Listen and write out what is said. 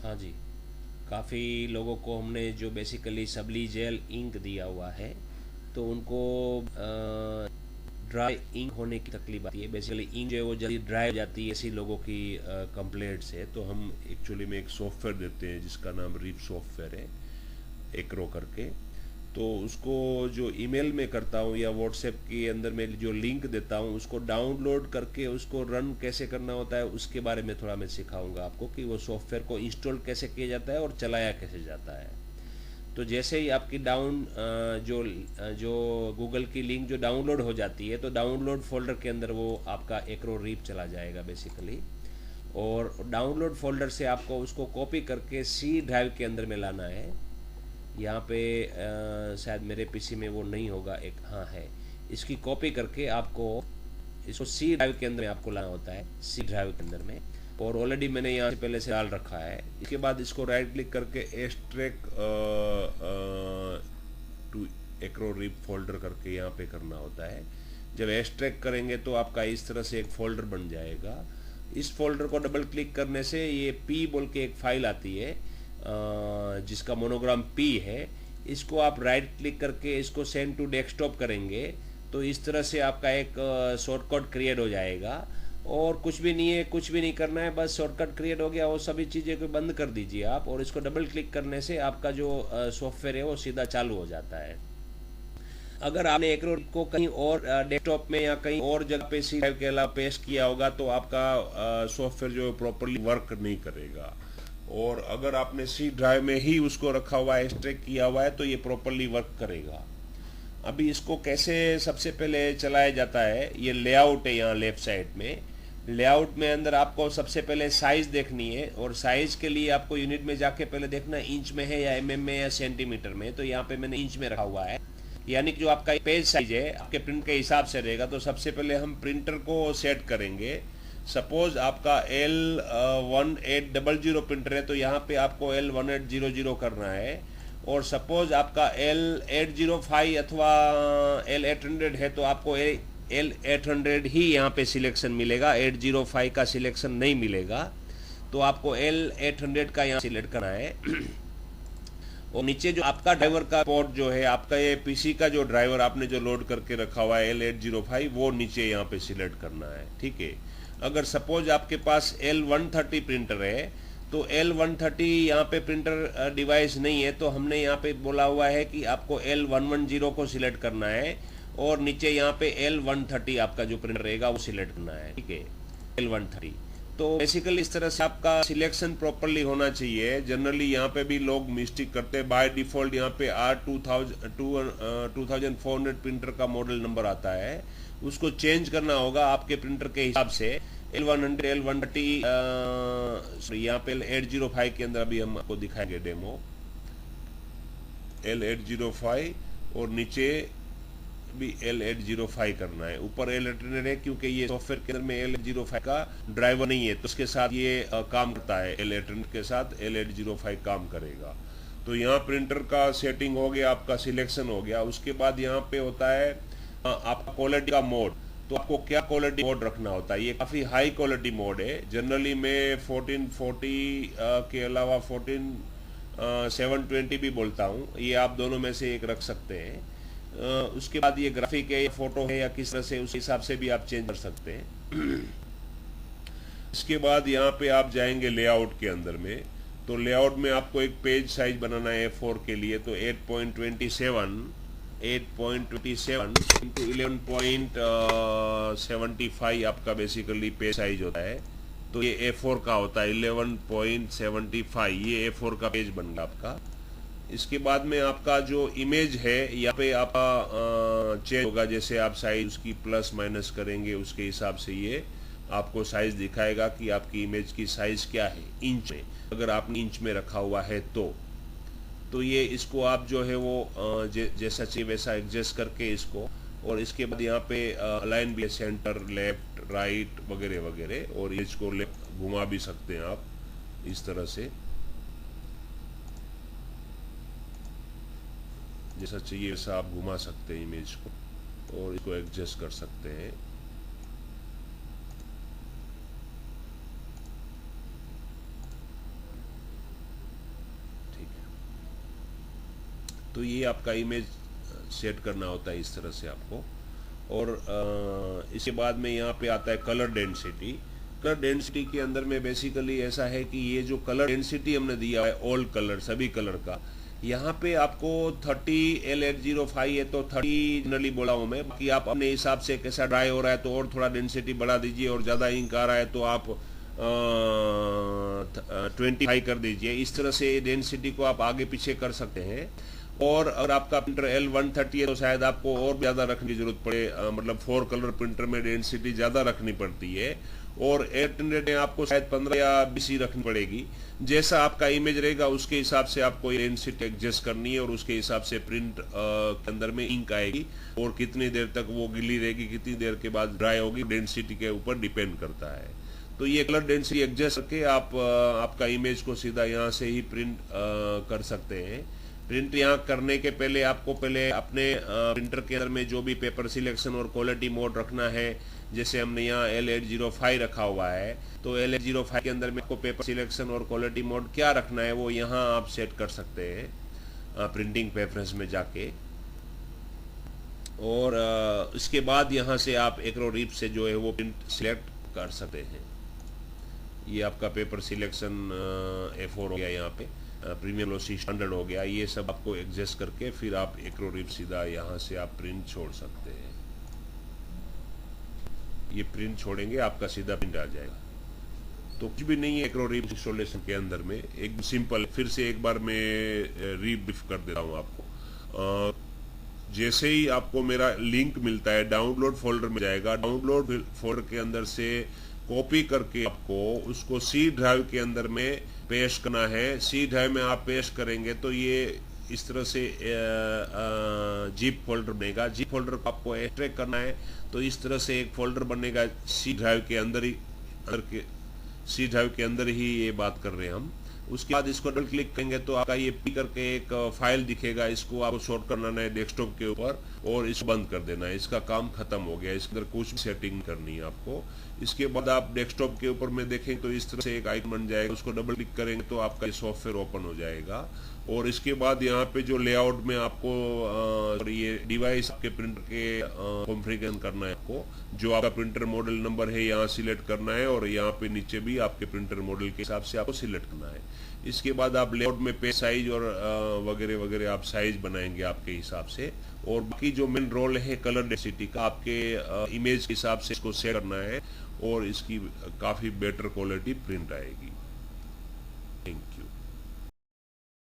हाँ जी, काफ़ी लोगों को हमने जो बेसिकली सबली जेल इंक दिया हुआ है, तो उनको ड्राई इंक होने की तकलीफ आती है। बेसिकली इंक जो है वो जल्दी ड्राई हो जाती है, ऐसी लोगों की कंप्लेंट्स है। तो हम एक्चुअली में एक सॉफ्टवेयर देते हैं जिसका नाम रिप सॉफ्टवेयर है, एक्रो करके। तो उसको जो ईमेल में करता हूँ या व्हाट्सएप के अंदर में जो लिंक देता हूँ, उसको डाउनलोड करके उसको रन कैसे करना होता है उसके बारे में थोड़ा मैं सिखाऊंगा आपको, कि वो सॉफ्टवेयर को इंस्टॉल कैसे किया जाता है और चलाया कैसे जाता है। तो जैसे ही आपकी जो गूगल की लिंक जो डाउनलोड हो जाती है, तो डाउनलोड फोल्डर के अंदर वो आपका एक्रो रीप चला जाएगा बेसिकली। और डाउनलोड फोल्डर से आपको उसको कॉपी करके सी ड्राइव के अंदर में लाना है। यहाँ पे शायद मेरे पीसी में वो नहीं होगा, एक हाँ है। इसकी कॉपी करके आपको इसको सी ड्राइव के अंदर में आपको लाना होता है, सी ड्राइव के अंदर में। और ऑलरेडी मैंने यहाँ से पहले से डाल रखा है। इसके बाद इसको राइट क्लिक करके extract to acro rip folder करके यहाँ पे करना होता है। जब एक्सट्रैक्ट करेंगे तो आपका इस तरह से एक फोल्डर बन जाएगा। इस फोल्डर को डबल क्लिक करने से ये पी बोल के एक फाइल आती है, जिसका मोनोग्राम पी है। इसको आप राइट क्लिक करके इसको सेंड टू डेस्कटॉप करेंगे, तो इस तरह से आपका एक शॉर्टकट क्रिएट हो जाएगा। और कुछ भी नहीं है, कुछ भी नहीं करना है, बस शॉर्टकट क्रिएट हो गया। वो सभी चीज़ें को बंद कर दीजिए आप, और इसको डबल क्लिक करने से आपका जो सॉफ्टवेयर है वो सीधा चालू हो जाता है। अगर आपने एक्रो को कहीं और डेस्कटॉप में या कहीं और जगह पे सी ड्राइव के अलावा पेस्ट किया होगा, तो आपका सॉफ्टवेयर जो है प्रॉपरली वर्क नहीं करेगा। और अगर आपने सी ड्राइव में ही उसको रखा हुआ है, एक्सट्रैक्ट किया हुआ है, तो ये प्रॉपरली वर्क करेगा। अभी इसको कैसे सबसे पहले चलाया जाता है, ये लेआउट है यहाँ लेफ्ट साइड में। लेआउट में अंदर आपको सबसे पहले साइज देखनी है, और साइज के लिए आपको यूनिट में जाके पहले देखना इंच में है या एमएम में या सेंटीमीटर में। तो यहाँ पे मैंने इंच में रखा हुआ है, यानी कि जो आपका पेज साइज है आपके प्रिंट के हिसाब से रहेगा। तो सबसे पहले हम प्रिंटर को सेट करेंगे। सपोज आपका L1800 प्रिंटर है, तो यहाँ पे आपको L1800 करना है। और सपोज आपका L805 अथवा L800 है, तो आपको L800 ही यहाँ पे सिलेक्शन मिलेगा, 805 का सिलेक्शन नहीं मिलेगा। तो आपको L800 का यहाँ सिलेक्ट करना है। और नीचे जो आपका ड्राइवर का पोर्ट जो है, आपका ये पीसी का जो ड्राइवर आपने जो लोड करके रखा हुआ है L805, वो नीचे यहाँ पे सिलेक्ट करना है, ठीक है। अगर सपोज आपके पास L130 प्रिंटर है, तो L130 यहाँ पे प्रिंटर डिवाइस नहीं है, तो हमने यहाँ पे बोला हुआ है कि आपको L110 को सिलेक्ट करना है, और नीचे यहाँ पे L130 आपका जो प्रिंटर रहेगा वो सिलेक्ट करना है, ठीक है, L130। तो बेसिकली इस तरह से आपका सिलेक्शन प्रॉपरली होना चाहिए। जनरली यहाँ पे भी लोग मिस्टेक करते हैं। बाय डिफॉल्ट यहाँ पे R2400 प्रिंटर का मॉडल नंबर आता है, उसको चेंज करना होगा आपके प्रिंटर के हिसाब से। L100 L130 यहाँ पे L805 के अंदर अभी हम आपको दिखाएंगे डेमो। L805 और नीचे भी L805 करना है। ऊपर L800 है क्योंकि ये सॉफ्टवेयर के अंदर में L805 का ड्राइवर नहीं है, तो उसके साथ ये काम करता है। L800 के साथ L805 काम करेगा। तो यहाँ प्रिंटर का सेटिंग हो गया, आपका सिलेक्शन हो गया। उसके बाद यहाँ पे होता है आपका क्वालिटी का मोड। तो आपको क्या क्वालिटी मोड रखना होता है, ये काफ़ी हाई क्वालिटी मोड है। जनरली मैं 1440 के अलावा 14720 भी बोलता हूँ, ये आप दोनों में से एक रख सकते हैं। उसके बाद ये ग्राफिक है या फोटो है या किस तरह से, उस हिसाब से भी आप चेंज कर सकते हैं। इसके बाद यहाँ पे आप जाएंगे लेआउट के अंदर में। तो लेआउट में आपको एक पेज साइज बनाना है A4 के लिए, तो 8.27 इंटू 11.75 आपका बेसिकली पेज साइज होता है। तो ये A4 का होता है 11.75, ये A4 का पेज बन गया आपका। इसके बाद में आपका जो इमेज है यहाँ पे आपका चेंज होगा। जैसे आप साइज उसकी प्लस माइनस करेंगे, उसके हिसाब से ये आपको साइज दिखाएगा कि आपकी इमेज की साइज क्या है इंच में। अगर आपने इंच में रखा हुआ है तो ये इसको आप जो है वो जैसा चाहिए वैसा एडजस्ट करके इसको। और इसके बाद यहाँ पे अलाइन भी है, सेंटर, लेफ्ट, राइट वगैरह वगैरह। और इसको लेफ्ट घुमा भी सकते हैं आप इस तरह से, जैसा चाहिए वैसा आप घुमा सकते हैं इमेज को, और इसको एडजस्ट कर सकते हैं। तो ये आपका इमेज सेट करना होता है इस तरह से आपको। और इसके बाद में यहाँ पे आता है कलर डेंसिटी। कलर डेंसिटी के अंदर में बेसिकली ऐसा है कि ये जो कलर डेंसिटी हमने दिया है ऑल कलर, सभी कलर का, यहाँ पे आपको 30 L805 है तो 30 जनरली बोला हूँ मैं, बाकी आप अपने हिसाब से कैसा ड्राई हो रहा है तो और थोड़ा डेंसिटी बढ़ा दीजिए, और ज़्यादा इंक आ रहा है तो आप 25 कर दीजिए। इस तरह से डेंसिटी को आप आगे पीछे कर सकते हैं। और अगर आपका प्रिंटर L130 है तो शायद आपको और ज़्यादा रखने की जरूरत पड़े, मतलब 4 कलर प्रिंटर में डेंसिटी ज़्यादा रखनी पड़ती है, और 800 में आपको शायद 15 या 20 ही रखनी पड़ेगी। जैसा आपका इमेज रहेगा उसके हिसाब से आपको डेंसिटी एडजस्ट करनी है, और उसके हिसाब से प्रिंट के अंदर में इंक आएगी, और कितनी देर तक वो गीली रहेगी, कितनी देर के बाद ड्राई होगी, डेंसिटी के ऊपर डिपेंड करता है। तो ये कलर डेंसिटी एडजस्ट करके आप आपका इमेज को सीधा यहाँ से ही प्रिंट कर सकते हैं। प्रिंट यहाँ करने के पहले आपको पहले अपने प्रिंटर के अंदर में जो भी पेपर सिलेक्शन और क्वालिटी मोड रखना है, जैसे हमने यहाँ L805 रखा हुआ है, तो L805 के अंदर में आपको पेपर सिलेक्शन और क्वालिटी मोड क्या रखना है वो यहाँ आप सेट कर सकते हैं प्रिंटिंग प्रेफरेंस में जाके। और इसके बाद यहाँ से आप एक्रो रिप से जो है वो प्रिंट सिलेक्ट कर सकते हैं। ये आपका पेपर सिलेक्शन A4 हो गया, यहाँ पे प्रीमियम ग्लॉसी स्टैंडर्ड हो गया, ये सब आपको एडजस्ट करके फिर आप एक्रो रिप सीधा यहाँ से आप प्रिंट छोड़ सकते हैं। ये प्रिंट छोड़ेंगे आपका सीधा प्रिंट आ जाएगा। तो कुछ भी नहीं है एक्रो रिप इंस्टॉलेशन के अंदर में, एक सिंपल। फिर से एक बार मैं रीब्रीफ कर देता हूँ आपको। जैसे ही आपको मेरा लिंक मिलता है डाउनलोड फोल्डर में जाएगा, डाउनलोड फोल्डर के अंदर से कॉपी करके आपको उसको सी ड्राइव के अंदर में पेस्ट करना है। सी ड्राइव में आप पेस्ट करेंगे तो ये इस तरह से जिप फोल्डर बनेगा। जिप फोल्डर को आपको एक्सट्रैक्ट करना है तो इस तरह से एक फोल्डर बनेगा सी ड्राइव के अंदर ही, सी ड्राइव के अंदर ही ये बात कर रहे हैं हम। उसके बाद इसको डबल क्लिक करेंगे तो आपका ये पी करके एक फाइल दिखेगा, इसको आपको शॉर्ट करना है डेस्कटॉप के ऊपर और इसको बंद कर देना है। इसका काम खत्म हो गया, इसके अंदर कुछ सेटिंग करनी है आपको। इसके बाद आप डेस्कटॉप के ऊपर में देखें तो इस तरह से एक आइकन बन जाएगा, उसको डबल क्लिक करेंगे तो आपका ये सॉफ्टवेयर ओपन हो जाएगा। और इसके बाद यहाँ पे जो लेआउट में आपको ये डिवाइस आपके प्रिंटर के कॉन्फ़िगर करना है आपको, जो आपका प्रिंटर मॉडल नंबर है यहाँ सिलेक्ट करना है, और यहाँ पे नीचे भी आपके प्रिंटर मॉडल के हिसाब से आपको सिलेक्ट करना है। इसके बाद आप लेआउट में पेज साइज और वगैरह वगैरह आप साइज बनाएंगे आपके हिसाब से। और बाकी जो मेन रोल है कलर डेंसिटी का, आपके इमेज के हिसाब से इसको सेट करना है और इसकी काफ़ी बेटर क्वालिटी प्रिंट आएगी।